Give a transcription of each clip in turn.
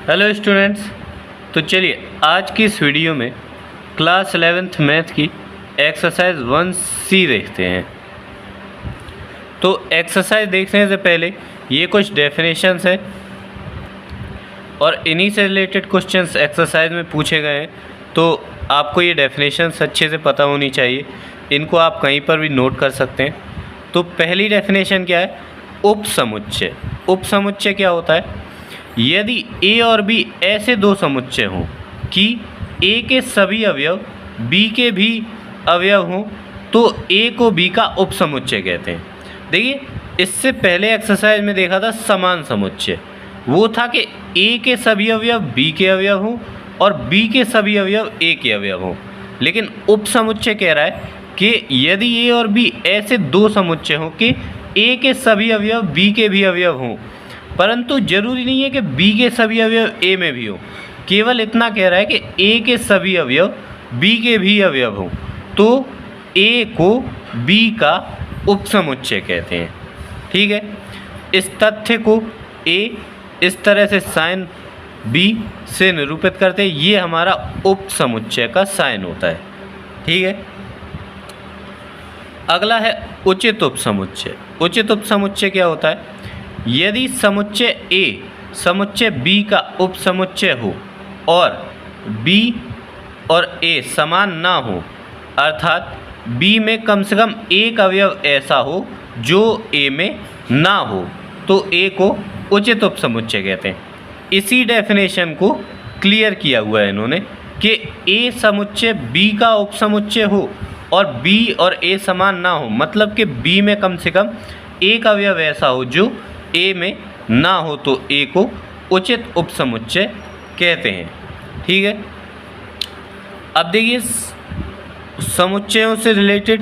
Hello students, तो चलिए आज की इस वीडियो में क्लास 11th मैथ की एक्सरसाइज 1C देखते हैं। तो एक्सरसाइज देखने से पहले ये कुछ डेफिनेशंस हैं और इन्हीं से रिलेटेड क्वेश्चंस एक्सरसाइज में पूछे गए हैं, तो आपको ये डेफिनेशंस अच्छे से पता होनी चाहिए। इनको आप कहीं पर भी नोट कर सकते हैं। तो पहली डेफिनेशन क्या है? उपसमुच्चय। उपसमुच्चय क्या होता है? यदि ए और बी ऐसे दो समुच्चय हों कि ए के सभी अवयव बी के भी अवयव हों तो ए को बी का उपसमुच्चय कहते हैं। देखिए, इससे पहले एक्सरसाइज में देखा था समान समुच्चय, वो था कि ए के सभी अवयव बी के अवयव हों और बी के सभी अवयव ए के अवयव हों। लेकिन उपसमुच्चय कह रहा है कि यदि ए और बी ऐसे दो समुच्चय हों कि ए के सभी अवयव बी के भी अवयव हों, परंतु जरूरी नहीं है कि बी के सभी अवयव ए में भी हो। केवल इतना कह रहा है कि ए के सभी अवयव बी के भी अवयव हों तो ए को बी का उपसमुच्चय कहते हैं। ठीक है, इस तथ्य को ए इस तरह से साइन बी से निरूपित करते हैं। ये हमारा उपसमुच्चय का साइन होता है। ठीक है, अगला है उचित उपसमुच्चय। उचित उपसमुच्चय क्या होता है? यदि समुच्चय ए समुच्चय बी का उपसमुच्चय हो और बी और ए समान ना हो, अर्थात बी में कम से कम एक अवयव ऐसा हो जो ए में ना हो, तो ए को उचित उपसमुच्चय कहते हैं। इसी डेफिनेशन को क्लियर किया हुआ है इन्होंने कि ए समुच्चय बी का उपसमुच्चय हो और बी और ए समान ना हो, मतलब कि बी में कम से कम एक अवयव ऐसा हो जो ए में ना हो, तो ए को उचित उपसमुच्चय कहते हैं। ठीक है, अब देखिए समुच्चयों से रिलेटेड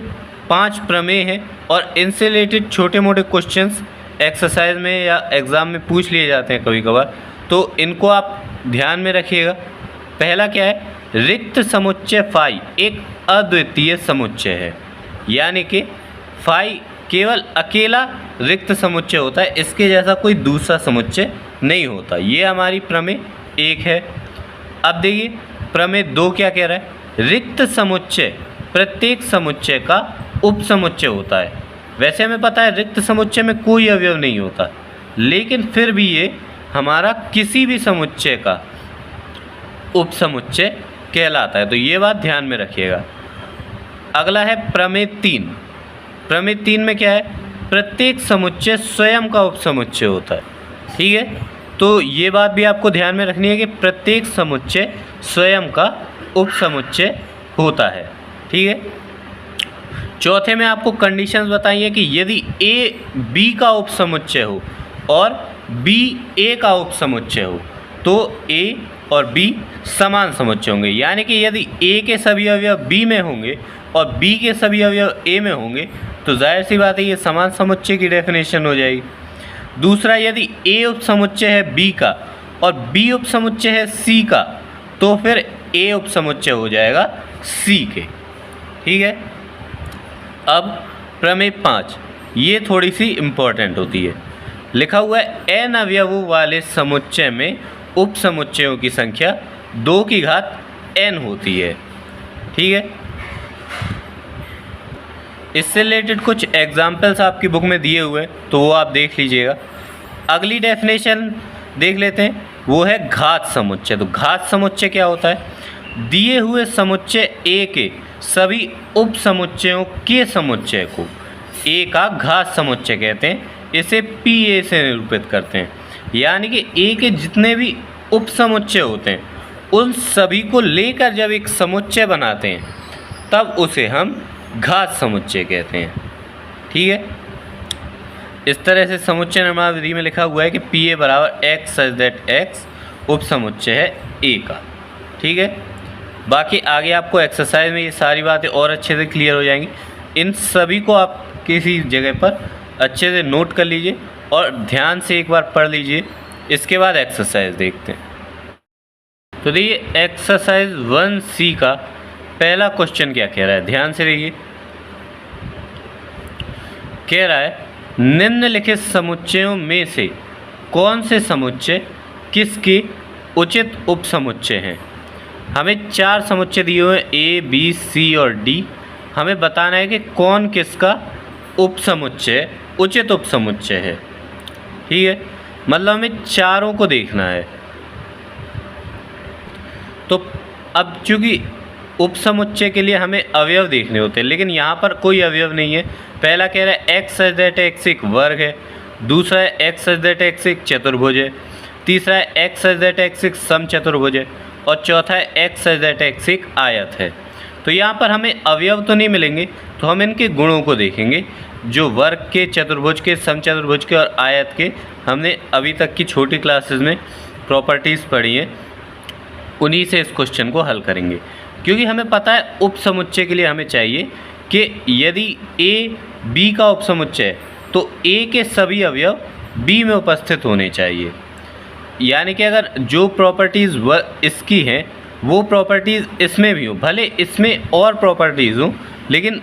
5 प्रमेय हैं और इनसे रिलेटेड छोटे मोटे क्वेश्चंस एक्सरसाइज में या एग्ज़ाम में पूछ लिए जाते हैं कभी कभार, तो इनको आप ध्यान में रखिएगा। पहला क्या है? रिक्त समुच्चय फाई एक अद्वितीय समुच्चय है, यानी कि फाई केवल अकेला रिक्त समुच्चय होता है, इसके जैसा कोई दूसरा समुच्चय नहीं होता। ये हमारी प्रमेय 1 है। अब देखिए प्रमेय 2 क्या कह रहा है? रिक्त समुच्चय प्रत्येक समुच्चय का उपसमुच्चय होता है। वैसे हमें पता है रिक्त समुच्चय में कोई अवयव नहीं होता, लेकिन फिर भी ये हमारा किसी भी समुच्चय का उपसमुच्चय कहलाता है, तो ये बात ध्यान में रखिएगा। अगला है प्रमेय 3। प्रमेय 3 में क्या है? प्रत्येक समुच्चय स्वयं का उपसमुच्चय होता है। ठीक है, तो ये बात भी आपको ध्यान में रखनी है कि प्रत्येक समुच्चय स्वयं का उपसमुच्चय होता है। ठीक है, चौथे में आपको कंडीशंस बताइए कि यदि ए बी का उपसमुच्चय हो और बी ए का उपसमुच्चय हो तो ए और बी समान समुच्चय होंगे, यानी कि यदि ए के सभी अवयव बी में होंगे और बी के सभी अवयव ए में होंगे तो जाहिर सी बात है ये समान समुच्चय की डेफिनेशन हो जाएगी। दूसरा, यदि ए उपसमुच्चय है बी का और बी उपसमुच्चय है सी का तो फिर ए उपसमुच्चय हो जाएगा सी के। ठीक है, अब प्रमेय 5 ये थोड़ी सी इम्पोर्टेंट होती है। लिखा हुआ है n अवयवों वाले समुच्चय में उपसमुच्चयों की संख्या 2 की घात n होती है। ठीक है, इससे रिलेटेड कुछ एग्जाम्पल्स आपकी बुक में दिए हुए हैं, तो वो आप देख लीजिएगा। अगली डेफिनेशन देख लेते हैं, वो है घात समुच्चय। तो घात समुच्चय क्या होता है? दिए हुए समुच्चय ए के सभी उपसमुच्चयों के समुच्चय को ए का घात समुच्चय कहते हैं। इसे पी ए से निरूपित करते हैं, यानी कि ए के जितने भी उपसमुच्चय होते हैं उन सभी को लेकर जब एक समुच्चय बनाते हैं तब उसे हम घात समुच्चय कहते हैं। ठीक है, इस तरह से समुच्चय निर्माण में लिखा हुआ है कि पी ए बराबर एक्स सच दैट एक्स उपसमुच्चय है ए का। ठीक है, बाकी आगे आपको एक्सरसाइज में ये सारी बातें और अच्छे से क्लियर हो जाएंगी। इन सभी को आप किसी जगह पर अच्छे से नोट कर लीजिए और ध्यान से एक बार पढ़ लीजिए। इसके बाद एक्सरसाइज देखते हैं। तो देखिए एक्सरसाइज 1C का पहला क्वेश्चन क्या कह रहा है, ध्यान से देखिए। कह रहा है निम्नलिखित समुच्चयों में से कौन से समुच्चय किसके उचित उपसमुच्चय हैं। हमें 4 समुच्चय दिए हुए हैं ए, बी, सी और डी। हमें बताना है कि कौन किसका उपसमुच्चय उचित उपसमुच्चय है। ठीक है, मतलब हमें चारों को देखना है। तो अब चूँकि उपसमुच्चय के लिए हमें अवयव देखने होते हैं, लेकिन यहाँ पर कोई अवयव नहीं है। पहला कह रहा है एक्स सच दैट एक्स एक वर्ग है, दूसरा है एक्स सच दैट एक्स एक चतुर्भुज है, तीसरा है एक्स सच दैट एक्स एक समचतुर्भुज है और चौथा है एक्स सच दैट एक्स एक आयत है। तो यहाँ पर हमें अवयव तो नहीं मिलेंगे, तो हम इनके गुणों को देखेंगे, जो वर्ग के, चतुर्भुज के, समचतुर्भुज के और आयत के हमने अभी तक की छोटी क्लासेस में प्रॉपर्टीज़ पढ़ी हैं, उन्हीं से इस क्वेश्चन को हल करेंगे। क्योंकि हमें पता है उपसमुच्चय के लिए हमें चाहिए कि यदि ए बी का उपसमुच्चय है तो ए के सभी अवयव बी में उपस्थित होने चाहिए। यानी कि अगर जो प्रॉपर्टीज़ इसकी हैं वो प्रॉपर्टीज़ इसमें भी हो, भले इसमें और प्रॉपर्टीज़ हो लेकिन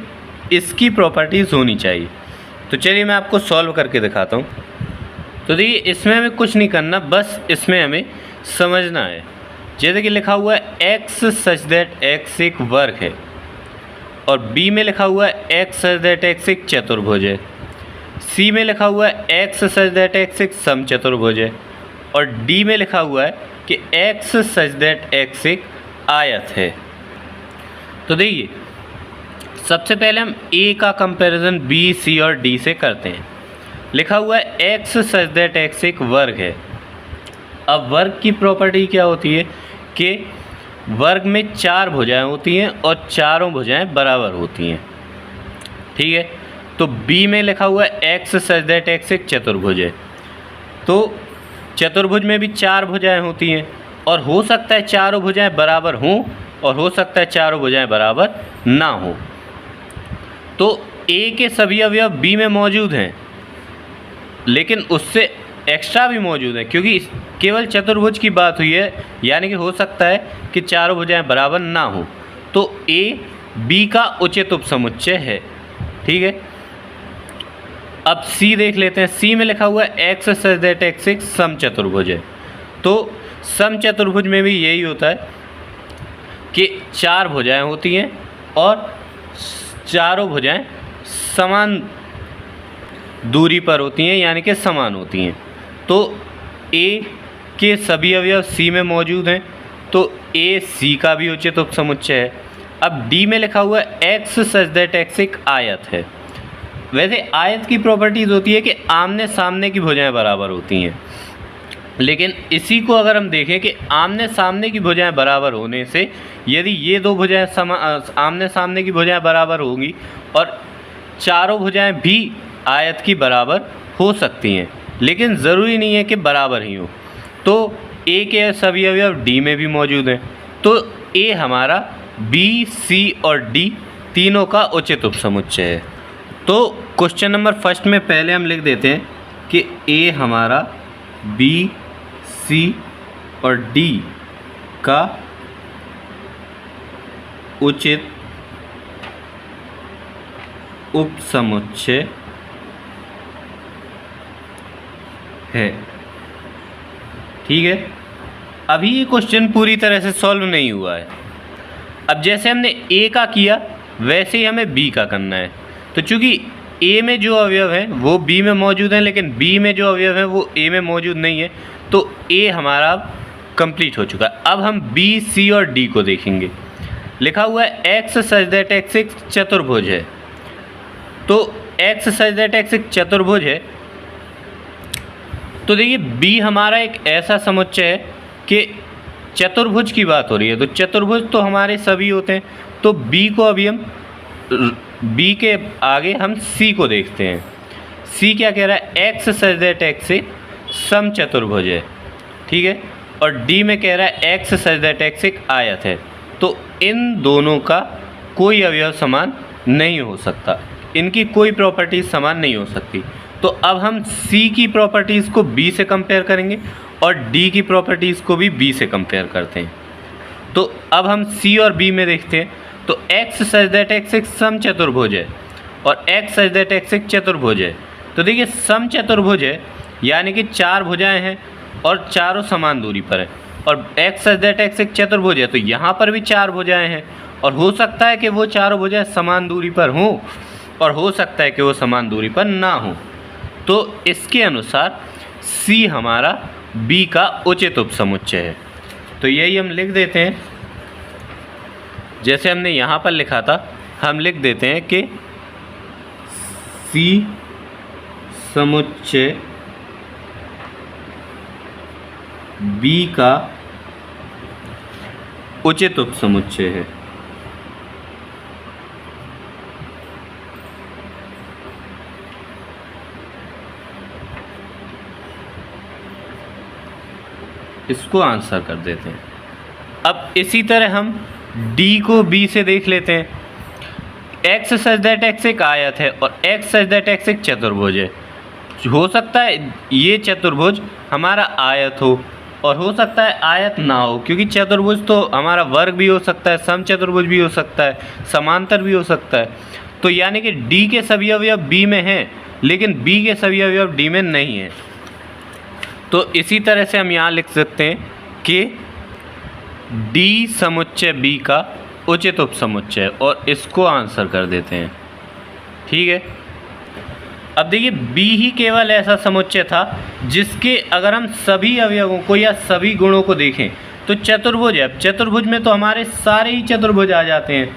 इसकी प्रॉपर्टीज़ होनी चाहिए। तो चलिए मैं आपको सॉल्व करके दिखाता हूँ। तो देखिए, इसमें हमें कुछ नहीं करना, बस इसमें हमें समझना है। जैसे कि लिखा हुआ है एक्स सच दैट एक्स एक वर्ग है और बी में लिखा हुआ है एक्स सच दैट एक्स एक चतुर्भुज है, सी में लिखा हुआ है एक्स सच दैट एक्स एक समचतुर्भुज है और डी में लिखा हुआ है कि एक्स सच दैट एक्स एक आयत है। तो देखिए, सबसे पहले हम ए का कंपैरिजन बी, सी और डी से करते हैं। लिखा हुआ है एक्स सच दैट एक्स एक वर्ग है। अब वर्ग की प्रॉपर्टी क्या होती है कि वर्ग में 4 भुजाएं होती हैं और चारों भुजाएं बराबर होती हैं। ठीक है, तो बी में लिखा हुआ है एक्स सच दैट एक्स एक चतुर्भुज है। तो चतुर्भुज में भी 4 भुजाएं होती हैं और हो सकता है चारों भुजाएं बराबर हों और हो सकता है चारों भुजाएं बराबर ना हो। तो ए के सभी अवयव बी में मौजूद हैं, लेकिन उससे एक्स्ट्रा भी मौजूद है, क्योंकि केवल चतुर्भुज की बात हुई है, यानी कि हो सकता है कि चारों भुजाएं बराबर ना हो। तो ए बी का उचित उपसमुच्चय है। ठीक है, अब सी देख लेते हैं। सी में लिखा हुआ है एक्स सच दैट एक्स एक समचतुर्भुज है। तो समचतुर्भुज में भी यही होता है कि 4 भुजाएं होती हैं और चारों भुजाएं समान दूरी पर होती हैं, यानी कि समान होती हैं। तो ए के सभी अवयव सी में मौजूद हैं, तो ए सी का भी उचित उपसमुच्चय है। अब डी में लिखा हुआ है एक्स सच दैट एक्स एक आयत है। वैसे आयत की प्रॉपर्टीज़ होती है कि आमने सामने की भुजाएं बराबर होती हैं, लेकिन इसी को अगर हम देखें कि आमने सामने की भुजाएं बराबर होने से यदि ये दो भुजाएं आमने सामने की भुजाएं बराबर होंगी और चारों भुजाएं भी आयत की बराबर हो सकती हैं, लेकिन ज़रूरी नहीं है कि बराबर ही हो। तो ए के सभी अवयव डी में भी मौजूद हैं, तो ए हमारा बी, सी और डी तीनों का उचित उपसमुच्चय है। तो क्वेश्चन नंबर फर्स्ट में पहले हम लिख देते हैं कि ए हमारा बी, सी और डी का उचित उपसमुच्चय है। ठीक है, अभी ये क्वेश्चन पूरी तरह से सॉल्व नहीं हुआ है। अब जैसे हमने ए का किया वैसे ही हमें बी का करना है। तो चूँकि ए में जो अवयव हैं वो बी में मौजूद हैं, लेकिन बी में जो अवयव हैं वो ए में मौजूद नहीं है, तो ए हमारा कंप्लीट हो चुका है। अब हम बी, सी और डी को देखेंगे। लिखा हुआ है एक्स सच दैट एक्स एक चतुर्भुज है। तो एक्स सच दैट एक्स एक चतुर्भुज है, तो देखिए बी हमारा एक ऐसा समुच्चय है कि चतुर्भुज की बात हो रही है, तो चतुर्भुज तो हमारे सभी होते हैं। तो बी को अभी हम बी के आगे हम सी को देखते हैं। सी क्या कह रहा है, एक्स सच दैट एक्स एक समचतुर्भुज है। ठीक है, और डी में कह रहा है एक्स सच दैट एक्स एक आयत है। तो इन दोनों का कोई अवयव समान नहीं हो सकता, इनकी कोई प्रॉपर्टीज समान नहीं हो सकती। तो अब हम सी की प्रॉपर्टीज़ को बी से कंपेयर करेंगे और डी की प्रॉपर्टीज़ को भी बी से कंपेयर करते हैं। तो अब हम सी और बी में देखते हैं। तो एक्स सच दैट एक्स एक समचतुर्भुज है और एक्स सच दैट एक्स एक चतुर्भुज है। तो देखिए समचतुर्भुज है, यानी कि 4 भुजाएं हैं और चारों समान दूरी पर है। और एक्स सच दैट एक्स एक चतुर्भुज है, तो यहाँ पर भी 4 भुजाएं हैं और हो सकता है कि वो चारों भुजाएं समान दूरी पर हों और हो सकता है कि वो समान दूरी पर ना हो। तो इसके अनुसार सी हमारा बी का उचित उपसमुच्चय है। तो यही हम लिख देते हैं, जैसे हमने यहाँ पर लिखा था हम लिख देते हैं कि सी समुच्चय बी का उचित उपसमुच्चय है। इसको आंसर कर देते हैं। अब इसी तरह हम डी को बी से देख लेते हैं। एक्स सच दैट एक्स एक आयत है और एक्स सच दैट एक्स एक चतुर्भुज है। हो सकता है ये चतुर्भुज हमारा आयत हो और हो सकता है आयत ना हो, क्योंकि चतुर्भुज तो हमारा वर्ग भी हो सकता है, समचतुर्भुज भी हो सकता है, समांतर भी हो सकता है। तो यानी कि डी के सभी अवयव बी में हैं लेकिन बी के सभी अवयव डी में नहीं हैं। तो इसी तरह से हम यहाँ लिख सकते हैं कि डी समुच्चय बी का उचित उपसमुच्चय, और इसको आंसर कर देते हैं। ठीक है। अब देखिए बी ही केवल ऐसा समुच्चय था जिसके अगर हम सभी अवयवों को या सभी गुणों को देखें तो चतुर्भुज है। अब चतुर्भुज में तो हमारे सारे ही चतुर्भुज आ जाते हैं,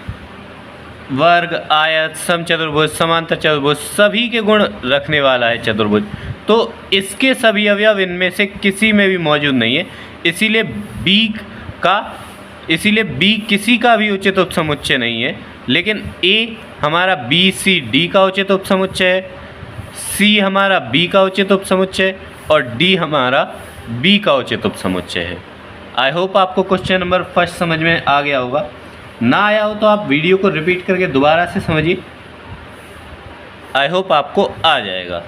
वर्ग, आयत, समचतुर्भुज, समांतर चतुर्भुज, सभी के गुण रखने वाला है चतुर्भुज। तो इसके सभी अवयव इनमें से किसी में भी मौजूद नहीं है, इसीलिए बी किसी का भी उचित उपसमुच्चय नहीं है। लेकिन ए हमारा बी सी डी का उचित उपसमुच्चय है, सी हमारा बी का उचित उपसमुच्चय और डी हमारा बी का उचित उपसमुच्चय है। आई होप आपको क्वेश्चन नंबर फर्स्ट समझ में आ गया होगा। ना आया हो तो आप वीडियो को रिपीट करके दोबारा से समझिए, आई होप आपको आ जाएगा।